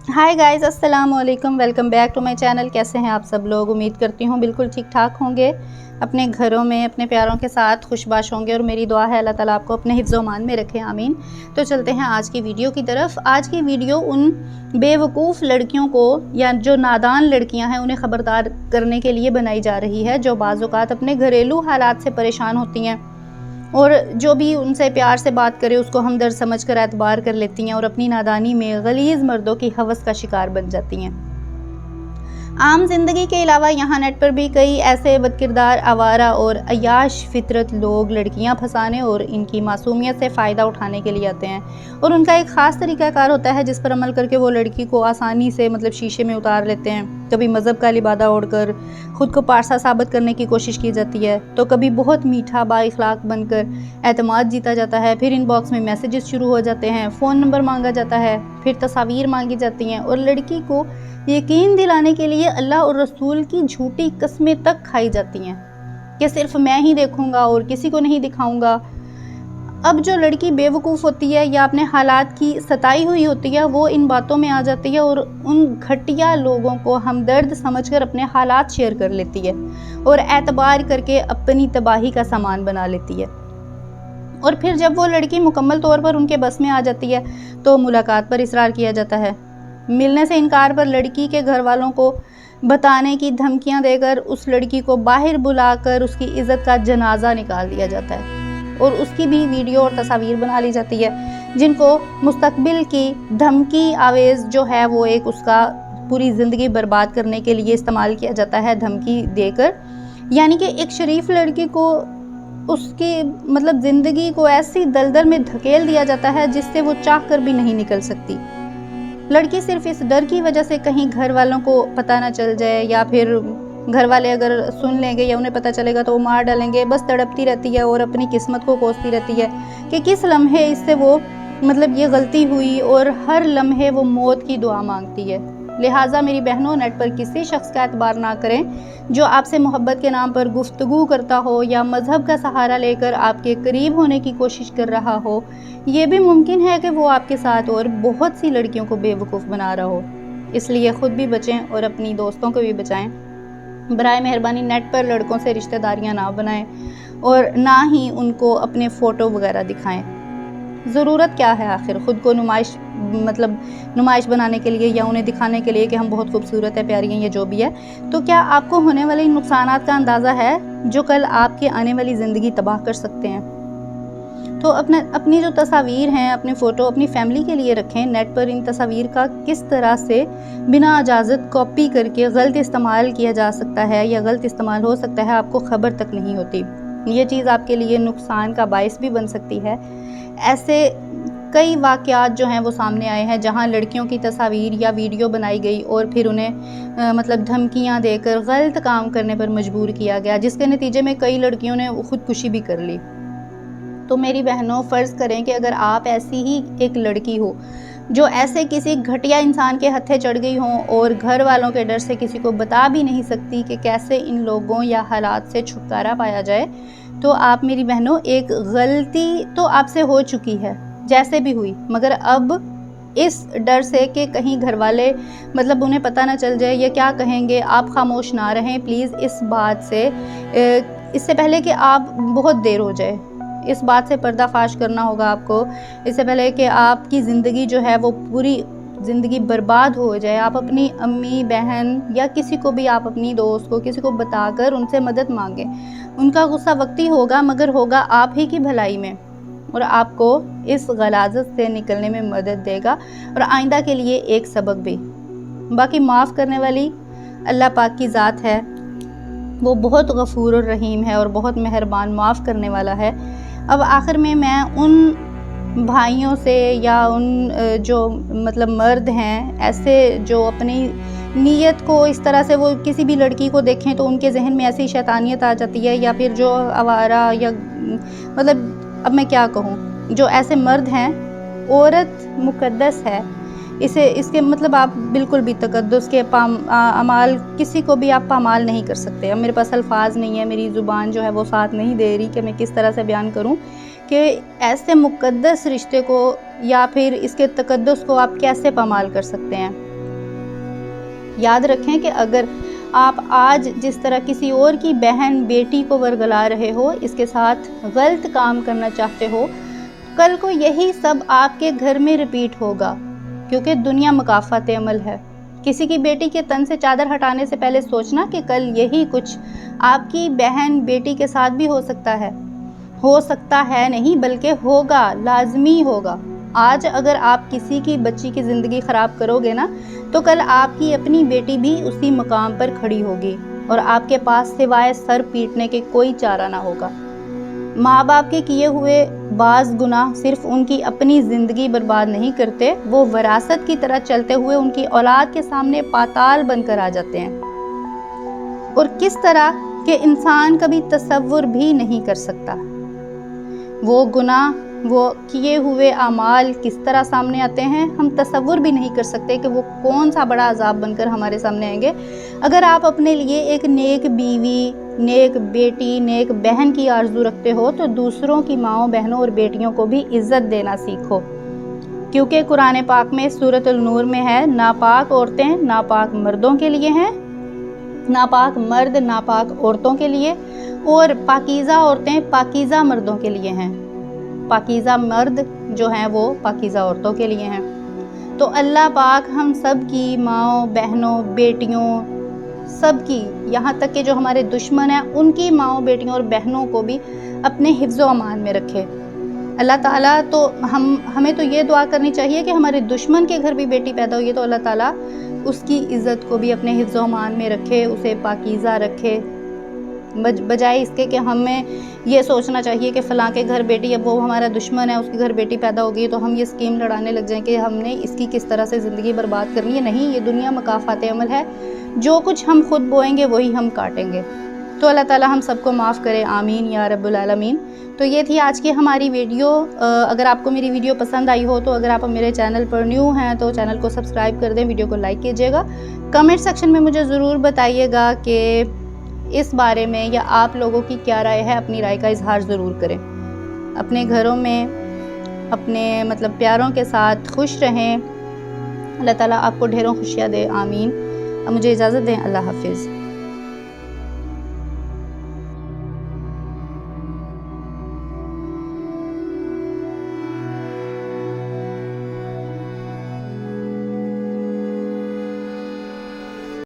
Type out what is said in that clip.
हाय guys, अस्सलाम वालेकुम। Welcome back to my channel. कैसे हैं आप सब लोग? उम्मीद करती हूँ बिल्कुल ठीक ठाक होंगे, अपने घरों में अपने प्यारों के साथ खुशबाश होंगे और मेरी दुआ है अल्लाह ताला आपको अपने हिफ्ज़ मान में रखे, आमीन। तो चलते हैं आज की वीडियो की तरफ। आज की वीडियो उन बेवकूफ़ लड़कियों को या जो नादान लड़कियां हैं उन्हें ख़बरदार करने के लिए बनाई जा रही है, जो बाज़ औक़ात अपने घरेलू हालात से परेशान होती हैं और जो भी उनसे प्यार से बात करे उसको हमदर्द समझ कर एतबार कर लेती हैं और अपनी नादानी में गलीज़ मर्दों की हवस का शिकार बन जाती हैं। आम जिंदगी के अलावा यहाँ नेट पर भी कई ऐसे बदकिरदार, आवारा और अयाश फितरत लोग लड़कियाँ फंसाने और इनकी मासूमियत से फ़ायदा उठाने के लिए आते हैं और उनका एक ख़ास तरीक़ाकार होता है जिस पर अमल करके वो लड़की को आसानी से शीशे में उतार लेते हैं। कभी मज़हब का लिबादा ओढ़कर ख़ुद को पारसा साबित करने की कोशिश की जाती है, तो कभी बहुत मीठा बाइखलाक बनकर एतमाद जीता जाता है। फिर इनबॉक्स में मैसेजेस शुरू हो जाते हैं, फ़ोन नंबर मांगा जाता है, फिर तस्वीर मांगी जाती हैं और लड़की को यकीन दिलाने के लिए अल्लाह और रसूल की झूठी कस्में तक खाई जाती हैं कि सिर्फ मैं ही देखूंगा और किसी को नहीं दिखाऊंगा। अब जो लड़की बेवकूफ़ होती है या अपने हालात की सताई हुई होती है, वो इन बातों में आ जाती है और उन घटिया लोगों को हमदर्द समझकर अपने हालात शेयर कर लेती है और एतबार करके अपनी तबाही का सामान बना लेती है। और फिर जब वो लड़की मुकम्मल तौर पर उनके बस में आ जाती है तो मुलाकात पर इसरार किया जाता है। मिलने से इनकार पर लड़की के घर वालों को बताने की धमकियां देकर उस लड़की को बाहर बुलाकर उसकी इज्जत का जनाजा निकाल दिया जाता है और उसकी भी वीडियो और तस्वीर बना ली जाती है, जिनको मुस्तकबिल की धमकी आवेज़ जो है वो एक उसका पूरी ज़िंदगी बर्बाद करने के लिए इस्तेमाल किया जाता है, धमकी देकर। यानी कि एक शरीफ लड़की को उसकी ज़िंदगी को ऐसी दलदल में धकेल दिया जाता है जिससे वो चाह कर भी नहीं निकल सकती। लड़की सिर्फ इस डर की वजह से कहीं घर वालों को पता ना चल जाए या फिर घर वाले अगर सुन लेंगे या उन्हें पता चलेगा तो वो मार डालेंगे, बस तड़पती रहती है और अपनी किस्मत को कोसती रहती है कि किस लम्हे इससे वो ये गलती हुई और हर लम्हे वो मौत की दुआ मांगती है। लिहाजा मेरी बहनों, नेट पर किसी शख्स का एतबार ना करें जो आपसे मोहब्बत के नाम पर गुफ्तगू करता हो या मज़हब का सहारा लेकर आपके करीब होने की कोशिश कर रहा हो। ये भी मुमकिन है कि वो आपके साथ और बहुत सी लड़कियों को बेवकूफ़ बना रहा हो। इसलिए ख़ुद भी बचें और अपनी दोस्तों को भी बचाएं। बराए मेहरबानी नेट पर लड़कों से रिश्तेदारियां ना बनाएं और ना ही उनको अपने फ़ोटो वगैरह दिखाएं। ज़रूरत क्या है आखिर ख़ुद को नुमाइश बनाने के लिए या उन्हें दिखाने के लिए कि हम बहुत खूबसूरत है, प्यारी हैं या जो भी है। तो क्या आपको होने वाले नुकसानात का अंदाज़ा है जो कल आपके आने वाली ज़िंदगी तबाह कर सकते हैं? तो अपनी जो तस्वीर हैं, अपने फ़ोटो अपनी फैमिली के लिए रखें। नेट पर इन तस्वीर का किस तरह से बिना इजाज़त कॉपी करके गलत इस्तेमाल किया जा सकता है या गलत इस्तेमाल हो सकता है, आपको ख़बर तक नहीं होती। ये चीज़ आपके लिए नुकसान का बायस भी बन सकती है। ऐसे कई वाक़यात जो हैं वो सामने आए हैं जहां लड़कियों की तस्वीर या वीडियो बनाई गई और फिर उन्हें धमकियां देकर गलत काम करने पर मजबूर किया गया, जिसके नतीजे में कई लड़कियों ने खुदकुशी भी कर ली। तो मेरी बहनों, फ़र्ज़ करें कि अगर आप ऐसी ही एक लड़की हो जो ऐसे किसी घटिया इंसान के हत्थे चढ़ गई हों और घर वालों के डर से किसी को बता भी नहीं सकती कि कैसे इन लोगों या हालात से छुटकारा पाया जाए, तो आप मेरी बहनों, एक गलती तो आपसे हो चुकी है जैसे भी हुई, मगर अब इस डर से कि कहीं घर वाले उन्हें पता ना चल जाए या क्या कहेंगे, आप खामोश ना रहें प्लीज़। इस बात से इससे पहले कि आप बहुत देर हो जाए, इस बात से पर्दाफाश करना होगा आपको, इससे पहले कि आपकी ज़िंदगी जो है वो पूरी ज़िंदगी बर्बाद हो जाए। आप अपनी अम्मी, बहन या किसी को भी, आप अपनी दोस्त को, किसी को बताकर उनसे मदद मांगें। उनका गुस्सा वक्ती होगा मगर होगा आप ही की भलाई में और आपको इस गलाज़त से निकलने में मदद देगा और आइंदा के लिए एक सबक भी। बाकी माफ़ करने वाली अल्लाह पाक की ज़ात है, वो बहुत गफ़ूर और रहीम है और बहुत मेहरबान, माफ़ करने वाला है। अब आखिर में मैं उन भाइयों से या उन जो मर्द हैं ऐसे जो अपनी नीयत को इस तरह से, वो किसी भी लड़की को देखें तो उनके जहन में ऐसी शैतानियत आ जाती है, या फिर जो आवारा या अब मैं क्या कहूँ, जो ऐसे मर्द हैं, औरत मुकद्दस है, इसके आप बिल्कुल भी तकद्दुस के अमाल किसी को भी आप पामाल नहीं कर सकते। अब मेरे पास अल्फाज नहीं है, मेरी ज़ुबान जो है वो साथ नहीं दे रही कि मैं किस तरह से बयान करूं कि ऐसे मुकद्दस रिश्ते को या फिर इसके तकद्दुस को आप कैसे पामाल कर सकते हैं। याद रखें कि अगर आप आज जिस तरह किसी और की बहन बेटी को वर्गला रहे हो, इसके साथ गलत काम करना चाहते हो, कल को यही सब आपके घर में रिपीट होगा, क्योंकि दुनिया मुकाफ़ात अमल है। किसी की बेटी के तन से चादर हटाने से पहले सोचना कि कल यही कुछ आपकी बहन बेटी के साथ भी हो सकता है नहीं बल्कि होगा, लाजमी होगा। आज अगर आप किसी की बच्ची की ज़िंदगी ख़राब करोगे ना, तो कल आपकी अपनी बेटी भी उसी मकाम पर खड़ी होगी और आपके पास सिवाय सर पीटने के कोई चारा ना होगा। माँ बाप के किए हुए बाज़ गुनाह सिर्फ उनकी अपनी ज़िंदगी बर्बाद नहीं करते, वो विरासत की तरह चलते हुए उनकी औलाद के सामने पाताल बनकर आ जाते हैं, और किस तरह के इंसान कभी तसव्वुर भी नहीं कर सकता। वो गुनाह, वो किए हुए अमाल किस तरह सामने आते हैं, हम तसव्वुर भी नहीं कर सकते कि वो कौन सा बड़ा अजाब बनकर हमारे सामने आएंगे। अगर आप अपने लिए एक नेक बीवी, नेक बेटी, नेक बहन की आरज़ू रखते हो, तो दूसरों की माँओं, बहनों और बेटियों को भी इज़्ज़त देना सीखो, क्योंकि कुरान पाक में सूरत अल-नूर में है, नापाक औरतें नापाक मर्दों के लिए हैं, नापाक मर्द नापाक औरतों के लिए, और पाकीज़ा औरतें पाकीज़ा मर्दों के लिए हैं। पाकीज़ा मर्द जो हैं वो पाकीज़ा औरतों के लिए हैं। तो अल्लाह पाक हम सब की माँओं, बहनों, बेटियों, सब की, यहाँ तक कि जो हमारे दुश्मन हैं उनकी माँओं, बेटियों और बहनों को भी अपने हिफ्ज़-ओ अमान में रखे। अल्लाह ताला तो हमें तो ये दुआ करनी चाहिए कि हमारे दुश्मन के घर भी बेटी पैदा हुई है तो अल्लाह ताला उसकी इज़्ज़त को भी अपने हिफ्ज़-ओ अमान में रखे, उसे पाकीज़ा रखे, बजाय इसके कि हमें ये सोचना चाहिए कि फ़लाँ के घर बेटी, अब वो हमारा दुश्मन है, उसके घर बेटी पैदा होगी तो हम ये स्कीम लड़ाने लग जाएं कि हमने इसकी किस तरह से ज़िंदगी बर्बाद करनी है। नहीं, ये दुनिया मुकाफ़ात अमल है, जो कुछ हम खुद बोएंगे वही हम काटेंगे। तो अल्लाह ताला हम सबको माफ़ करे, आमीन या रब्बुल आलमीन। तो ये थी आज की हमारी वीडियो। अगर आपको मेरी वीडियो पसंद आई हो, तो अगर आप मेरे चैनल पर न्यू हैं तो चैनल को सब्सक्राइब कर दें, वीडियो को लाइक कीजिएगा। कमेंट सेक्शन में मुझे ज़रूर बताइएगा कि इस बारे में या आप लोगों की क्या राय है, अपनी राय का इजहार ज़रूर करें। अपने घरों में अपने प्यारों के साथ खुश रहें। अल्लाह ताला आपको ढेरों खुशियाँ दे, आमीन। अब मुझे इजाज़त दें, अल्लाह हाफिज़।